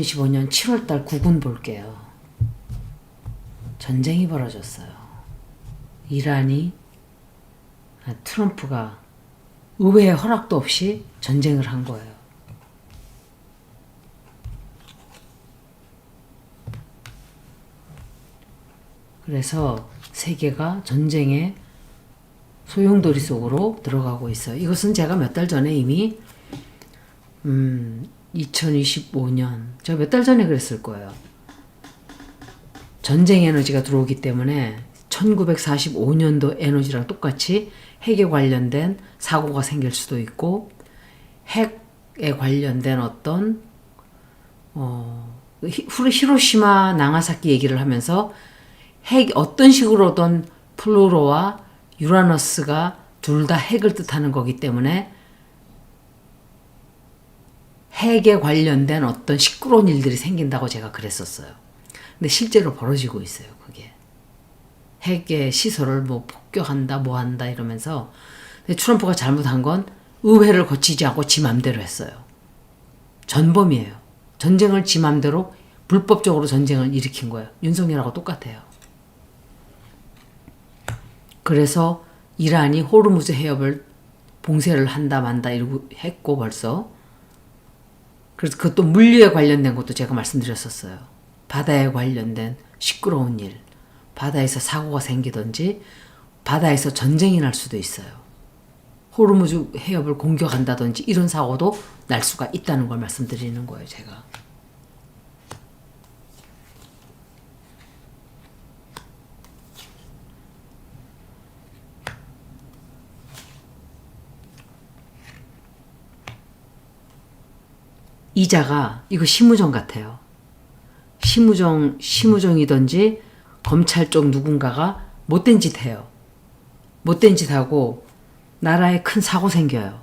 2025년 7월달 국운 볼게요. 전쟁이 벌어졌어요. 이란이, 트럼프가 의회의 허락도 없이 전쟁을 한 거예요. 그래서 세계가 전쟁의 소용돌이 속으로 들어가고 있어요. 이것은 제가 몇 달 전에 이미 2025년 제가 몇 달 전에 그랬을 거예요. 전쟁 에너지가 들어오기 때문에 1945년도 에너지랑 똑같이 핵에 관련된 사고가 생길 수도 있고 핵에 관련된 어떤 히로시마 나가사키 얘기를 하면서 핵 어떤 식으로든 플루토와 유라너스가 둘 다 핵을 뜻하는 거기 때문에 핵에 관련된 어떤 시끄러운 일들이 생긴다고 제가 그랬었어요. 근데 실제로 벌어지고 있어요, 그게. 핵의 시설을 뭐 폭격한다, 뭐 한다 이러면서. 근데 트럼프가 잘못한 건 의회를 거치지 않고 지 맘대로 했어요. 전범이에요. 전쟁을 지 맘대로 불법적으로 전쟁을 일으킨 거예요. 윤석열하고 똑같아요. 그래서 이란이 호르무즈 해협을 봉쇄를 한다 만다 이러고 했고 벌써. 그래서 그것도 물류에 관련된 것도 제가 말씀드렸었어요. 바다에 관련된 시끄러운 일, 바다에서 사고가 생기든지 바다에서 전쟁이 날 수도 있어요. 호르무즈 해협을 공격한다든지 이런 사고도 날 수가 있다는 걸 말씀드리는 거예요, 제가. 이자가 이거 심우정 같아요. 심우정이든지 검찰 쪽 누군가가 못된 짓 해요. 못된 짓 하고 나라에 큰 사고 생겨요.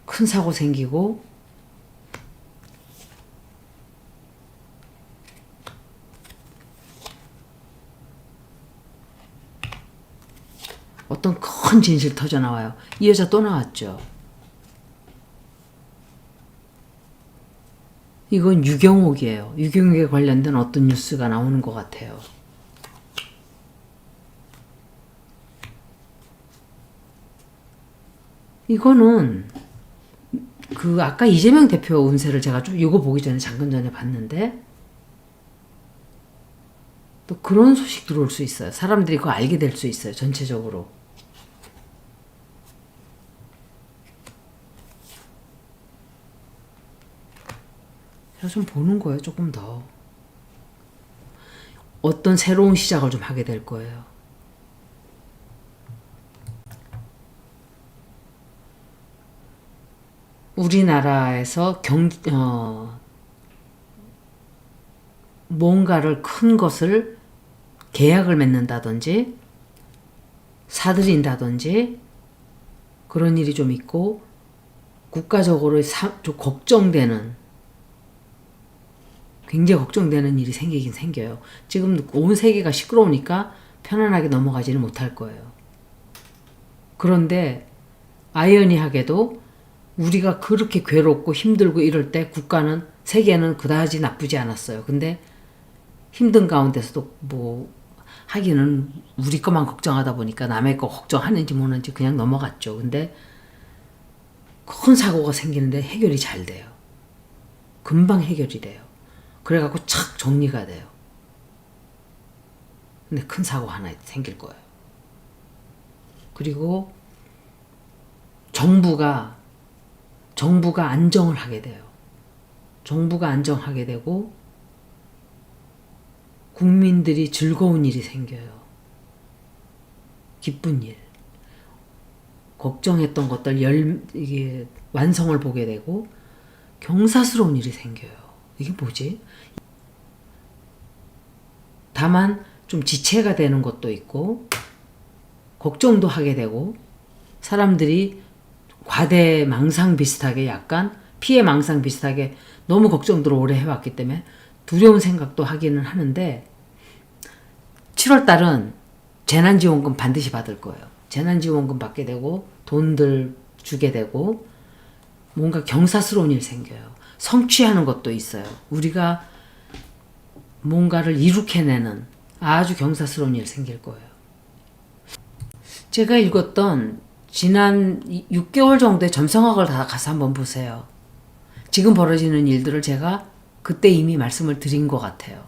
큰 사고 생기고 어떤 큰 진실 터져 나와요. 이 여자 또 나왔죠. 이건 유경옥이에요. 유경옥에 관련된 어떤 뉴스가 나오는 것 같아요. 이거는 그 아까 이재명 대표 운세를 제가 좀 이거 보기 전에 잠깐 전에 봤는데 또 그런 소식 들어올 수 있어요. 사람들이 그거 알게 될 수 있어요. 전체적으로. 제가 좀 보는 거예요. 조금 더. 어떤 새로운 시작을 좀 하게 될 거예요. 우리나라에서 뭔가를 큰 것을 계약을 맺는다든지 사들인다든지 그런 일이 좀 있고 국가적으로 좀 걱정되는 굉장히 걱정되는 일이 생기긴 생겨요. 지금 온 세계가 시끄러우니까 편안하게 넘어가지는 못할 거예요. 그런데 아이러니하게도 우리가 그렇게 괴롭고 힘들고 이럴 때 국가는 세계는 그다지 나쁘지 않았어요. 근데 힘든 가운데서도 뭐 하기는 우리 것만 걱정하다 보니까 남의 거 걱정하는지 뭐는지 그냥 넘어갔죠. 근데 큰 사고가 생기는데 해결이 잘 돼요. 금방 해결이 돼요. 그래갖고 착 정리가 돼요. 근데 큰 사고 하나 생길 거예요. 그리고 정부가 안정을 하게 돼요. 정부가 안정하게 되고 국민들이 즐거운 일이 생겨요. 기쁜 일. 걱정했던 것들 이게 완성을 보게 되고 경사스러운 일이 생겨요. 이게 뭐지? 다만 좀 지체가 되는 것도 있고 걱정도 하게 되고 사람들이 과대 망상 비슷하게 약간 피해 망상 비슷하게 너무 걱정들을 오래 해왔기 때문에 두려운 생각도 하기는 하는데 7월달은 재난지원금 반드시 받을 거예요. 재난지원금 받게 되고 돈들 주게 되고 뭔가 경사스러운 일 생겨요. 성취하는 것도 있어요. 우리가 뭔가를 이룩해내는 아주 경사스러운 일 생길 거예요. 제가 읽었던 지난 6개월 정도의 점성학을 다 가서 한번 보세요. 지금 벌어지는 일들을 제가 그때 이미 말씀을 드린 것 같아요.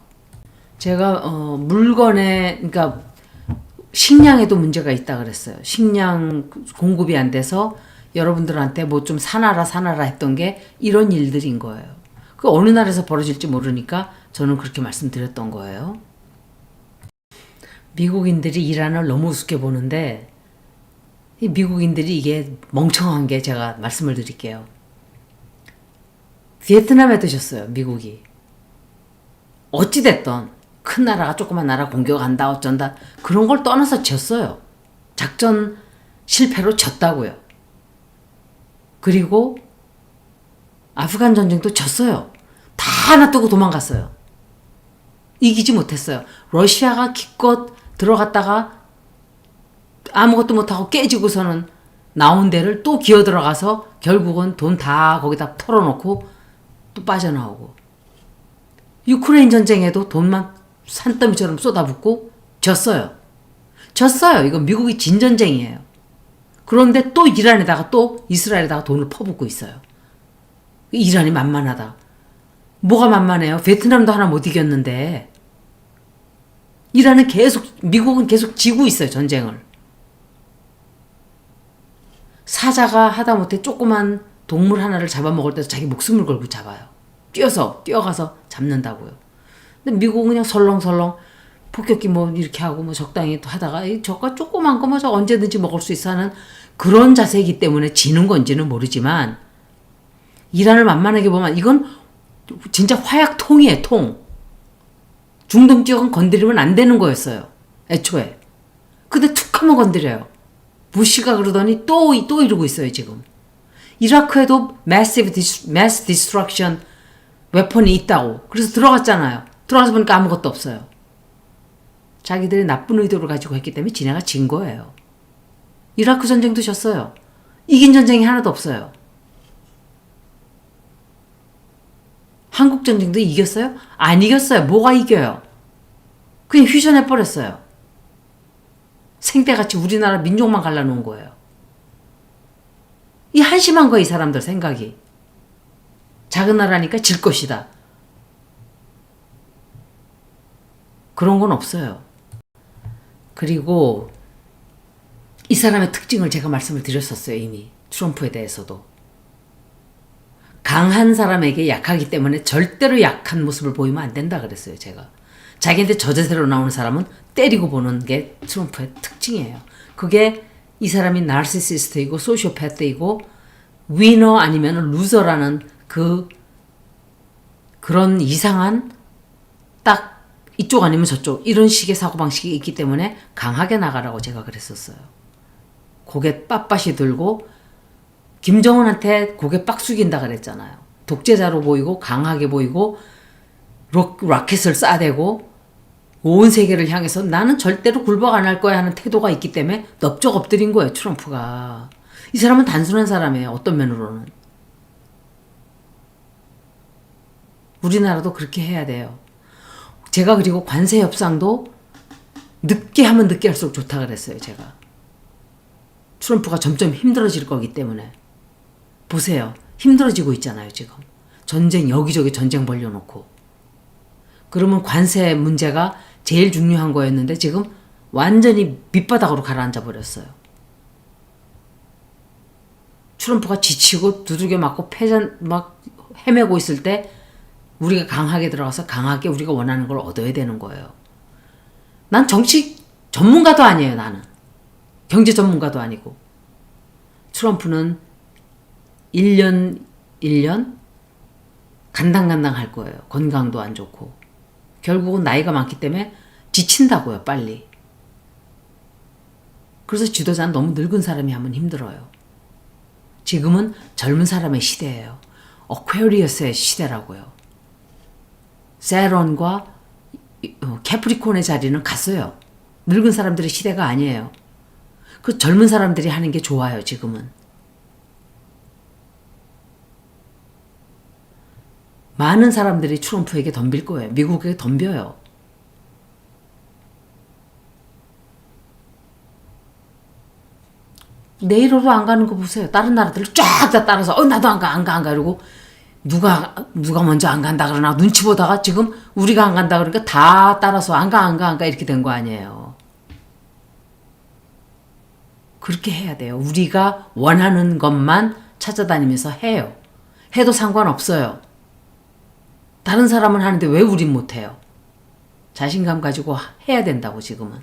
제가 물건에 그러니까 식량에도 문제가 있다 그랬어요. 식량 공급이 안 돼서 여러분들한테 뭐 좀 사놔라 했던 게 이런 일들인 거예요. 그 어느 나라에서 벌어질지 모르니까 저는 그렇게 말씀드렸던 거예요. 미국인들이 이란을 너무 우습게 보는데 이 미국인들이 이게 멍청한 게 제가 말씀을 드릴게요. 비에트남에 드셨어요, 미국이. 어찌됐던 큰 나라가 조그만 나라 공격한다 어쩐다 그런 걸 떠나서 졌어요. 작전 실패로 졌다고요. 그리고 아프간 전쟁도 졌어요. 다 하나 뜨고 도망갔어요. 이기지 못했어요. 러시아가 기껏 들어갔다가 아무것도 못하고 깨지고서는 나온 데를 또 기어 들어가서 결국은 돈 다 거기다 털어놓고 또 빠져나오고 유크레인 전쟁에도 돈만 산더미처럼 쏟아붓고 졌어요. 이건 미국이 진 전쟁이에요. 그런데 또 이란에다가 또 이스라엘에다가 돈을 퍼붓고 있어요. 이란이 만만하다. 뭐가 만만해요? 베트남도 하나 못 이겼는데 미국은 계속 지고 있어요, 전쟁을. 사자가 하다못해 조그만 동물 하나를 잡아먹을 때도 자기 목숨을 걸고 잡아요. 뛰어가서 잡는다고요. 근데 미국은 그냥 설렁설렁 폭격기 뭐 이렇게 하고 뭐 적당히 또 하다가 저거 조그만 거 뭐 저 언제든지 먹을 수 있어 하는 그런 자세이기 때문에 지는 건지는 모르지만 이란을 만만하게 보면 이건 진짜 화약통이에요, 통. 중동 지역은 건드리면 안 되는 거였어요, 애초에. 근데 툭 하면 건드려요. 부시가 그러더니 또 이러고 있어요, 지금. 이라크에도 mass destruction 웨폰이 있다고. 그래서 들어갔잖아요. 들어가서 보니까 아무것도 없어요. 자기들의 나쁜 의도를 가지고 했기 때문에 지네가 진 거예요. 이라크 전쟁도 졌어요. 이긴 전쟁이 하나도 없어요. 한국 전쟁도 이겼어요? 안 이겼어요. 뭐가 이겨요? 그냥 휘전해버렸어요. 생떼같이 우리나라 민족만 갈라놓은 거예요. 이 한심한 거야, 이 사람들 생각이. 작은 나라니까 질 것이다. 그런 건 없어요. 그리고 이 사람의 특징을 제가 말씀을 드렸었어요, 이미. 트럼프에 대해서도. 강한 사람에게 약하기 때문에 절대로 약한 모습을 보이면 안 된다 그랬어요, 제가. 자기한테 저자세로 나오는 사람은 때리고 보는 게 트럼프의 특징이에요. 그게 이 사람이 나르시시스트이고 소시오패스이고 위너 아니면 루저라는 그런 이상한 딱 이쪽 아니면 저쪽 이런 식의 사고방식이 있기 때문에 강하게 나가라고 제가 그랬었어요. 고개 빳빳이 들고 김정은한테 고개 빡 숙인다 그랬잖아요. 독재자로 보이고 강하게 보이고 라켓을 쏴대고 온 세계를 향해서 나는 절대로 굴복 안 할 거야 하는 태도가 있기 때문에 넙적 엎드린 거예요, 트럼프가. 이 사람은 단순한 사람이에요, 어떤 면으로는. 우리나라도 그렇게 해야 돼요. 제가 그리고 관세 협상도 늦게 하면 늦게 할수록 좋다 그랬어요, 제가. 트럼프가 점점 힘들어질 거기 때문에. 보세요. 힘들어지고 있잖아요, 지금. 전쟁, 여기저기 전쟁 벌려놓고. 그러면 관세 문제가 제일 중요한 거였는데 지금 완전히 밑바닥으로 가라앉아 버렸어요. 트럼프가 지치고 두들겨 맞고 패전 막 헤매고 있을 때 우리가 강하게 들어가서 강하게 우리가 원하는 걸 얻어야 되는 거예요. 난 정치 전문가도 아니에요, 나는. 경제 전문가도 아니고. 트럼프는 1년 간당간당 할 거예요. 건강도 안 좋고. 결국은 나이가 많기 때문에 지친다고요, 빨리. 그래서 지도자는 너무 늙은 사람이 하면 힘들어요. 지금은 젊은 사람의 시대예요. 어퀘리어스의 시대라고요. 세론과 캐프리콘의 자리는 갔어요. 늙은 사람들의 시대가 아니에요. 그 젊은 사람들이 하는 게 좋아요, 지금은. 많은 사람들이 트럼프에게 덤빌 거예요. 미국에게 덤벼요. 내일로도 안 가는 거 보세요. 다른 나라들 쫙 다 따라서 나도 안 가 이러고 누가 먼저 안 간다 그러나 눈치 보다가 지금 우리가 안 간다 그러니까 다 따라서 안 가 이렇게 된 거 아니에요. 그렇게 해야 돼요. 우리가 원하는 것만 찾아다니면서 해요. 해도 상관없어요. 다른 사람은 하는데 왜 우린 못해요? 자신감 가지고 해야 된다고 지금은.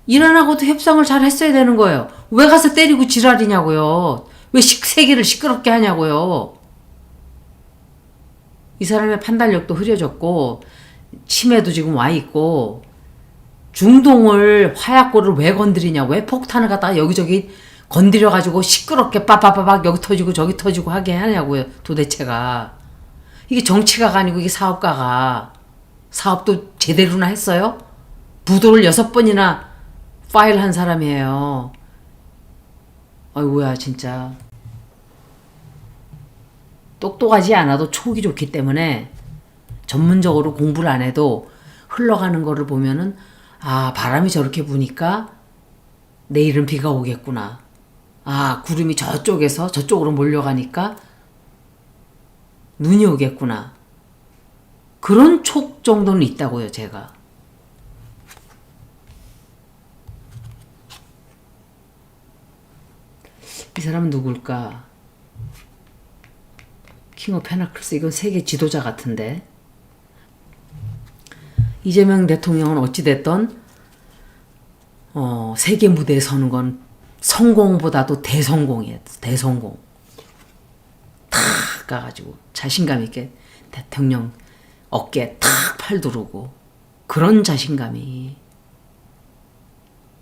이란하고도 협상을 잘 했어야 되는 거예요. 왜 가서 때리고 지랄이냐고요. 왜 세계를 시끄럽게 하냐고요. 이 사람의 판단력도 흐려졌고 치매도 지금 와 있고 중동을 화약고를 왜 건드리냐고 왜 폭탄을 갖다가 여기저기 건드려가지고 시끄럽게 빠빠빠박 여기 터지고 저기 터지고 하게 하냐고요. 도대체가 이게 정치가가 아니고 이게 사업가가 사업도 제대로나 했어요? 부도를 6번이나 파일한 사람이에요. 아이고야 진짜 똑똑하지 않아도 촉이 좋기 때문에 전문적으로 공부를 안 해도 흘러가는 거를 보면은 바람이 저렇게 부니까 내일은 비가 오겠구나. 구름이 저쪽에서 저쪽으로 몰려가니까 눈이 오겠구나. 그런 촉 정도는 있다고요, 제가. 이 사람은 누굴까? 킹 오브 페나클스, 이건 세계 지도자 같은데. 이재명 대통령은 어찌됐던 세계 무대에 서는 건 성공보다도 대성공이에요. 대성공. 탁 가가지고 자신감 있게 대통령 어깨에 탁 팔 두르고 그런 자신감이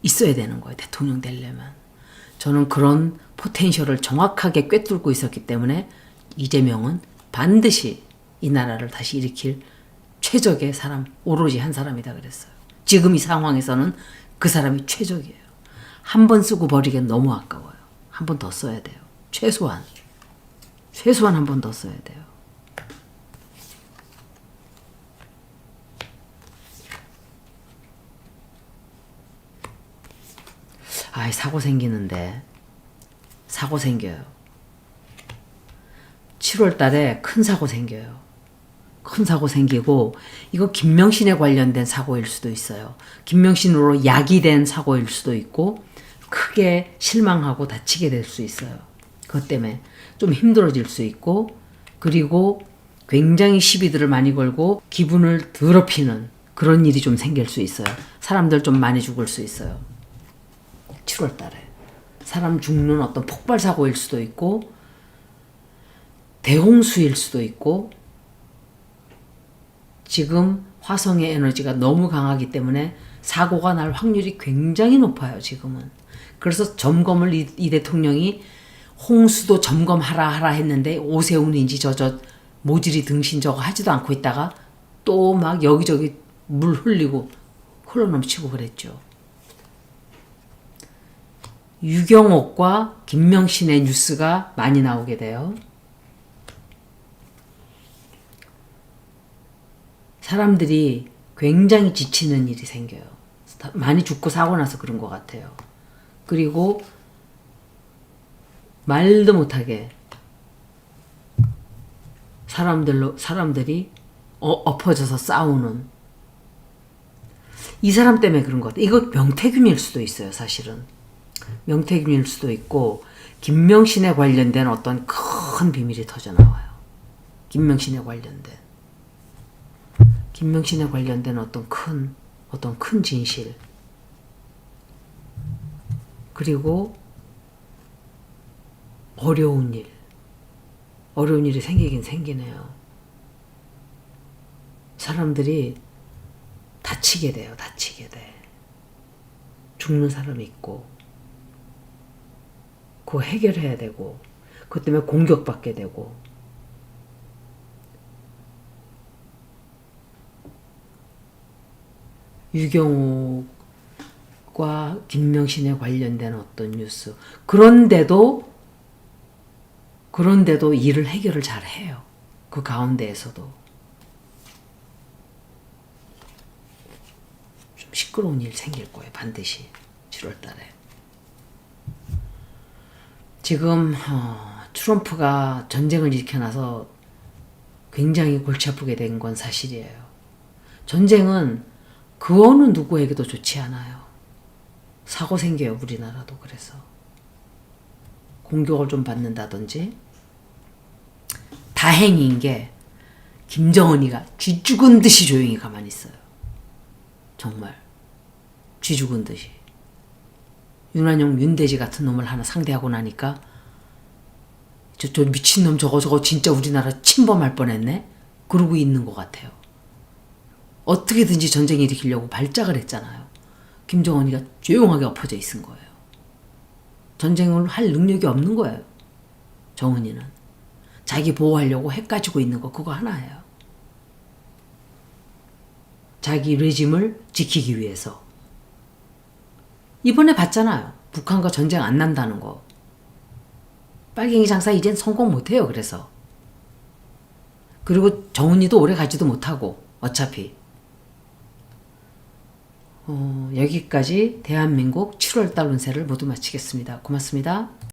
있어야 되는 거예요. 대통령 되려면. 저는 그런 포텐셜을 정확하게 꿰뚫고 있었기 때문에 이재명은 반드시 이 나라를 다시 일으킬 최적의 사람, 오로지 한 사람이다 그랬어요. 지금 이 상황에서는 그 사람이 최적이에요. 한 번 쓰고 버리기엔 너무 아까워요. 한 번 더 써야 돼요. 최소한 한 번 더 써야 돼요. 사고 생기는데. 사고 생겨요. 7월 달에 큰 사고 생겨요. 큰 사고 생기고 이거 김명신에 관련된 사고일 수도 있어요. 김명신으로 야기된 사고일 수도 있고 크게 실망하고 다치게 될 수 있어요. 그것 때문에 좀 힘들어질 수 있고 그리고 굉장히 시비들을 많이 걸고 기분을 더럽히는 그런 일이 좀 생길 수 있어요. 사람들 좀 많이 죽을 수 있어요. 7월 달에. 사람 죽는 어떤 폭발 사고일 수도 있고 대홍수일 수도 있고 지금 화성의 에너지가 너무 강하기 때문에 사고가 날 확률이 굉장히 높아요. 지금은. 그래서 점검을 이 대통령이 홍수도 점검하라 했는데 오세훈인지 저 모질이 등신 저거 하지도 않고 있다가 또 막 여기저기 물 흘리고 흘러넘치고 그랬죠. 유경옥과 김명신의 뉴스가 많이 나오게 돼요. 사람들이 굉장히 지치는 일이 생겨요. 많이 죽고 사고 나서 그런 것 같아요. 그리고 말도 못하게 사람들이 엎어져서 싸우는 이 사람 때문에 그런 것 같아요. 이거 명태균일 수도 있어요. 사실은. 명태균일 수도 있고 김명신에 관련된 어떤 큰 비밀이 터져나와요. 김명신에 관련된 어떤 큰 진실. 그리고 어려운 일이 생기긴 생기네요. 사람들이 다치게 돼. 죽는 사람이 있고 그거 해결해야 되고 그것 때문에 공격받게 되고 유경옥과 김명신에 관련된 어떤 뉴스 그런데도 일을 해결을 잘 해요. 그 가운데에서도 좀 시끄러운 일 생길 거예요. 반드시 7월 달에. 지금 트럼프가 전쟁을 일으켜놔서 굉장히 골치 아프게 된 건 사실이에요. 전쟁은 그 어느 누구에게도 좋지 않아요. 사고 생겨요. 우리나라도 그래서. 공격을 좀 받는다든지. 다행인 게 김정은이가 쥐 죽은 듯이 조용히 가만히 있어요. 정말 쥐 죽은 듯이. 윤한용 윤대지 같은 놈을 하나 상대하고 나니까 저 미친놈 저거 진짜 우리나라 침범할 뻔했네? 그러고 있는 것 같아요. 어떻게든지 전쟁 일으키려고 발작을 했잖아요. 김정은이가 조용하게 엎어져 있은 거예요. 전쟁을 할 능력이 없는 거예요. 정은이는. 자기 보호하려고 핵 가지고 있는 거 그거 하나예요. 자기 레짐을 지키기 위해서. 이번에 봤잖아요. 북한과 전쟁 안 난다는 거. 빨갱이 장사 이젠 성공 못해요. 그래서. 그리고 정은이도 오래 가지도 못하고 어차피. 여기까지 대한민국 7월달 운세를 모두 마치겠습니다. 고맙습니다.